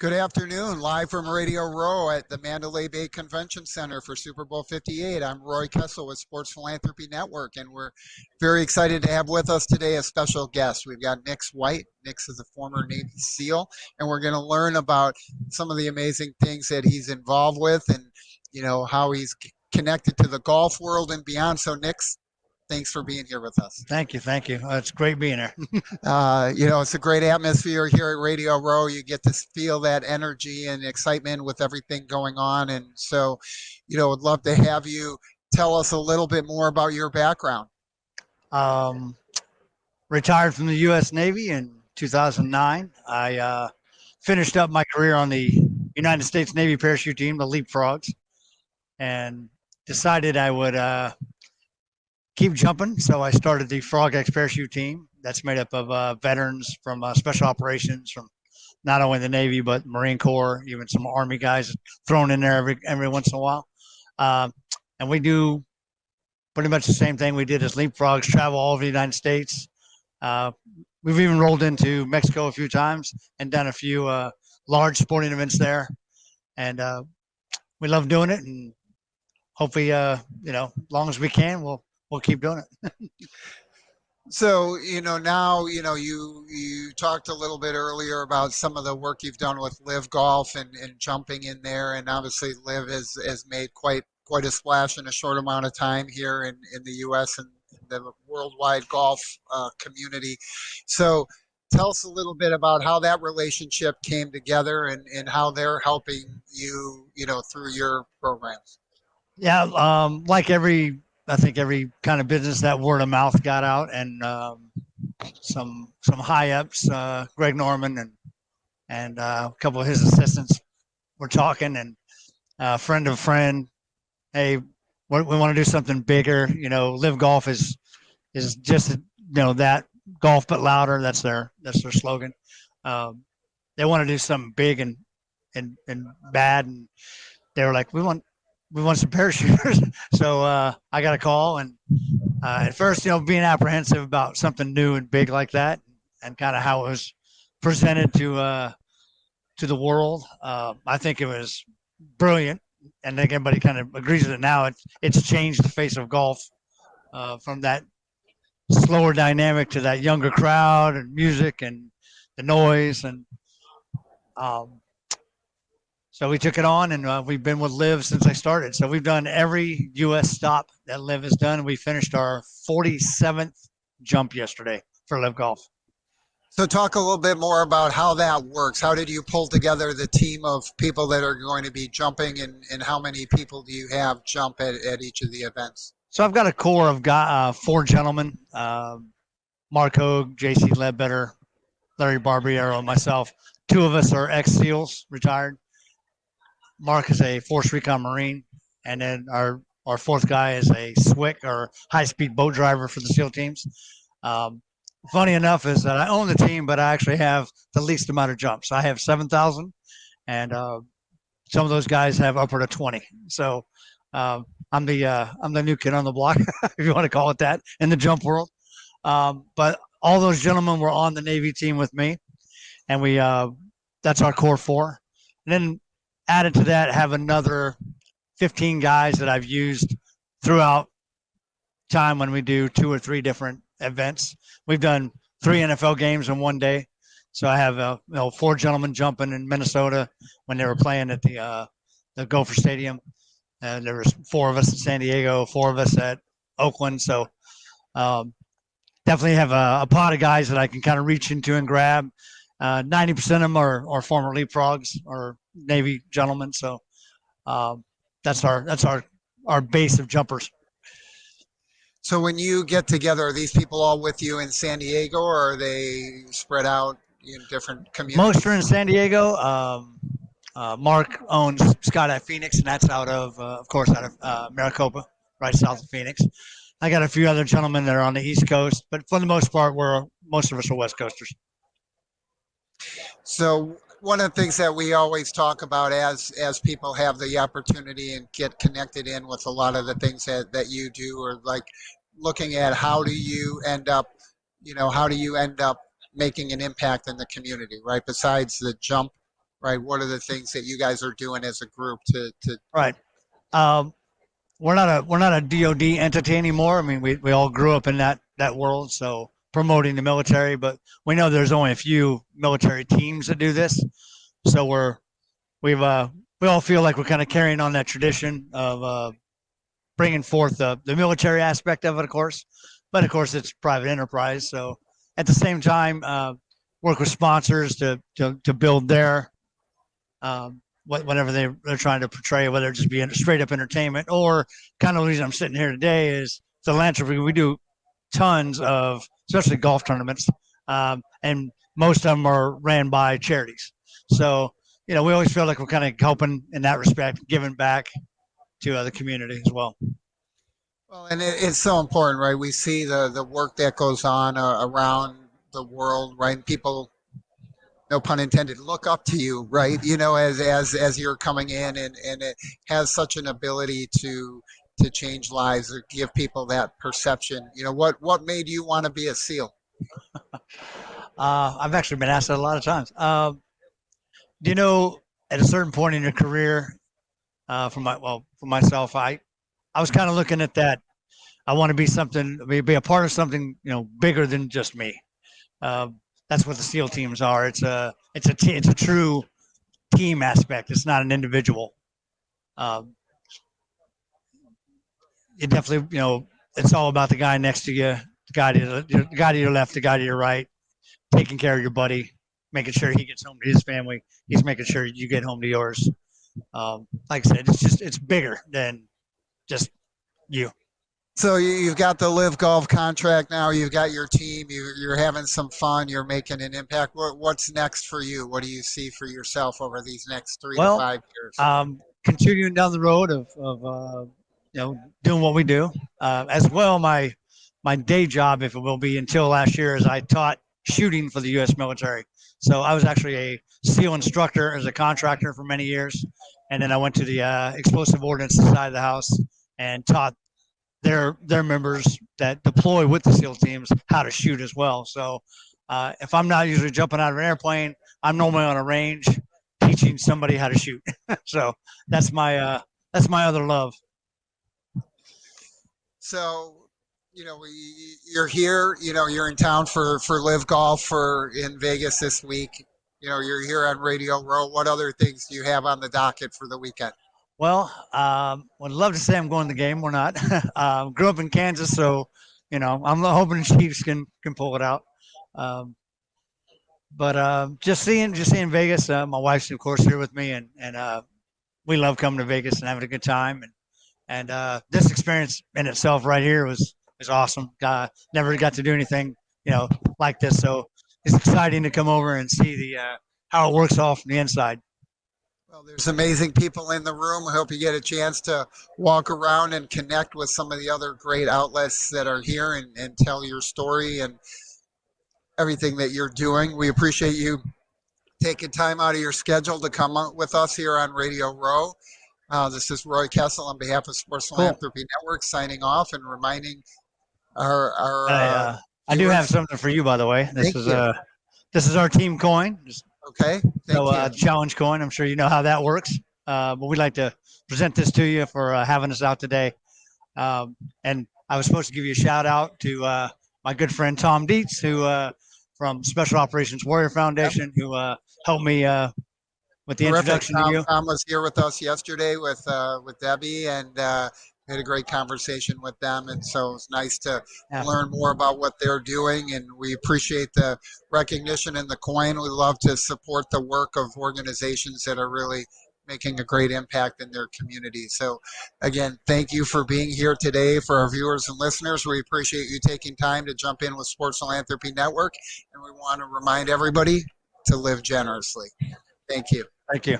Good afternoon, live from Radio Row at the Mandalay Bay Convention Center for Super Bowl 58. I'm Roy Kessel with Sports Philanthropy Network, and we're very excited to have with us today a special guest. We've got Nick White. Nick is a former Navy SEAL, and we're going to learn about some of the amazing things that he's involved with and, how he's connected to the golf world and beyond. So, Nick, thanks for being here with us. Thank you. It's great being here. It's a great atmosphere here at Radio Row. You get to feel that energy and excitement with everything going on. And so, would love to have you tell us a little bit more about your background. Retired from the U.S. Navy in 2009. I finished up my career on the United States Navy parachute team, the Leapfrogs, and decided I would keep jumping. So I started the Frog X parachute team. That's made up of veterans from special operations from not only the Navy, but Marine Corps, even some Army guys thrown in there every once in a while. And we do pretty much the same thing we did as Leapfrogs, travel all over the United States. We've even rolled into Mexico a few times and done a few large sporting events there. And we love doing it. And hopefully, as long as we can, we'll keep doing it. So, now, you talked a little bit earlier about some of the work you've done with Live Golf and jumping in there. And obviously Live has made quite a splash in a short amount of time here in the U.S. and the worldwide golf community. So tell us a little bit about how that relationship came together and how they're helping you, through your programs. Yeah. I think every kind of business, that word of mouth got out, and some high ups, Greg Norman and a couple of his assistants were talking, and friend of a friend, hey, we want to do something bigger. Live Golf is just that golf but louder. That's their slogan. They want to do something big and bad, and they were like, we want some parachuters. So I got a call, and at first, being apprehensive about something new and big like that, and kind of how it was presented to the world. I think it was brilliant, and I think everybody kind of agrees with it now. It's changed the face of golf from that slower dynamic to that younger crowd and music and the noise, and so we took it on, and we've been with Liv since I started. So we've done every U.S. stop that Liv has done. We finished our 47th jump yesterday for Liv Golf. So talk a little bit more about how that works. How did you pull together the team of people that are going to be jumping, and how many people do you have jump at each of the events? So I've got a core of 4 gentlemen, Mark Hogue, J.C. Ledbetter, Larry Barbiero, and myself. 2 of us are ex-SEALs, retired. Mark is a Force Recon Marine, and then our 4th guy is a SWIC, or high-speed boat driver for the SEAL teams. Funny enough is that I own the team, but I actually have the least amount of jumps. I have 7,000, and some of those guys have upward of 20. So I'm the new kid on the block, if you want to call it that, in the jump world. But all those gentlemen were on the Navy team with me, and that's our core 4. And then added to that, have another 15 guys that I've used throughout time when we do 2 or 3 different events. We've done 3 NFL games in one day. So I have 4 gentlemen jumping in Minnesota when they were playing at the Gopher Stadium. And there was 4 of us in San Diego, 4 of us at Oakland. So definitely have a pot of guys that I can kind of reach into and grab. 90% of them are former Leapfrogs or Navy gentlemen. So that's our base of jumpers. So when you get together, are these people all with you in San Diego, or are they spread out in different communities? Most are in San Diego. Mark owns Skydive Phoenix, and that's out of Maricopa, right south of Phoenix. I got a few other gentlemen that are on the East Coast, but for the most part, most of us are West Coasters. So one of the things that we always talk about as people have the opportunity and get connected in with a lot of the things that you do, or like looking at how do you end up making an impact in the community, right? Besides the jump, right? What are the things that you guys are doing as a group to Right. Um, we're not a DoD entity anymore. I mean, we all grew up in that world, so promoting the military, but we know there's only a few military teams that do this. So we all feel like we're kind of carrying on that tradition of bringing forth the military aspect of it, of course. But of course, it's private enterprise. So at the same time, work with sponsors to build their whatever they're trying to portray, whether it just be straight up entertainment or kind of the reason I'm sitting here today is philanthropy. We do tons of, especially golf tournaments, and most of them are ran by charities. So we always feel like we're kind of helping in that respect, giving back to the community as well. well, and it's so important, right? We see the work that goes on around the world, right? People, no pun intended, look up to you, right? As you're coming in, and it has such an ability to change lives or give people that perception. What made you want to be a SEAL? I've actually been asked that a lot of times. Do you know at a certain point in your career, for myself, I was kind of looking at that. I want to be something, be a part of something, bigger than just me. That's what the SEAL teams are. It's a true team aspect. It's not an individual. Um, it definitely, it's all about the guy next to you, the guy to your left, the guy to your right, taking care of your buddy, making sure he gets home to his family. He's making sure you get home to yours. Like I said, it's bigger than just you. So you've got the Live Golf contract now. You've got your team. You're having some fun. You're making an impact. What's next for you? What do you see for yourself over these next 3 to 5 years? Continuing down the road of doing what we do, as well. My day job, if it will be until last year, is I taught shooting for the U.S. military. So I was actually a SEAL instructor as a contractor for many years, and then I went to the explosive ordnance side of the house and taught their members that deploy with the SEAL teams how to shoot as well. So if I'm not usually jumping out of an airplane, I'm normally on a range teaching somebody how to shoot. So that's my other love. So, you're here. You're in town for Live Golf for in Vegas this week. You're here on Radio Row. What other things do you have on the docket for the weekend? Well, would love to say I'm going to the game. We're not. Grew up in Kansas, so I'm hoping the Chiefs can pull it out. Um, but just seeing Vegas. My wife's of course here with me, and we love coming to Vegas and having a good time. And this experience in itself right here was awesome. Never got to do anything like this, so it's exciting to come over and see the how it works off from the inside. Well, there's amazing people in the room. I hope you get a chance to walk around and connect with some of the other great outlets that are here and tell your story and everything that you're doing. We appreciate you taking time out of your schedule to come out with us here on Radio Row. This is Roy Kessel on behalf of Sports Cool. Philanthropy Network signing off and reminding our I do have viewers. something for you, by the way. Thank you. This is our team coin. Okay, thank you. Challenge coin. I'm sure you know how that works. But we'd like to present this to you for having us out today. And I was supposed to give you a shout out to my good friend Tom Dietz, who from Special Operations Warrior Foundation, who helped me with the Terrific. introduction to you. Tom was here with us yesterday with Debbie, and we had a great conversation with them. And so it's nice to learn more about what they're doing. And we appreciate the recognition and the coin. We love to support the work of organizations that are really making a great impact in their community. So again, thank you for being here today. For our viewers and listeners, we appreciate you taking time to jump in with Sports Philanthropy Network. And we want to remind everybody to live generously. Thank you. Thank you.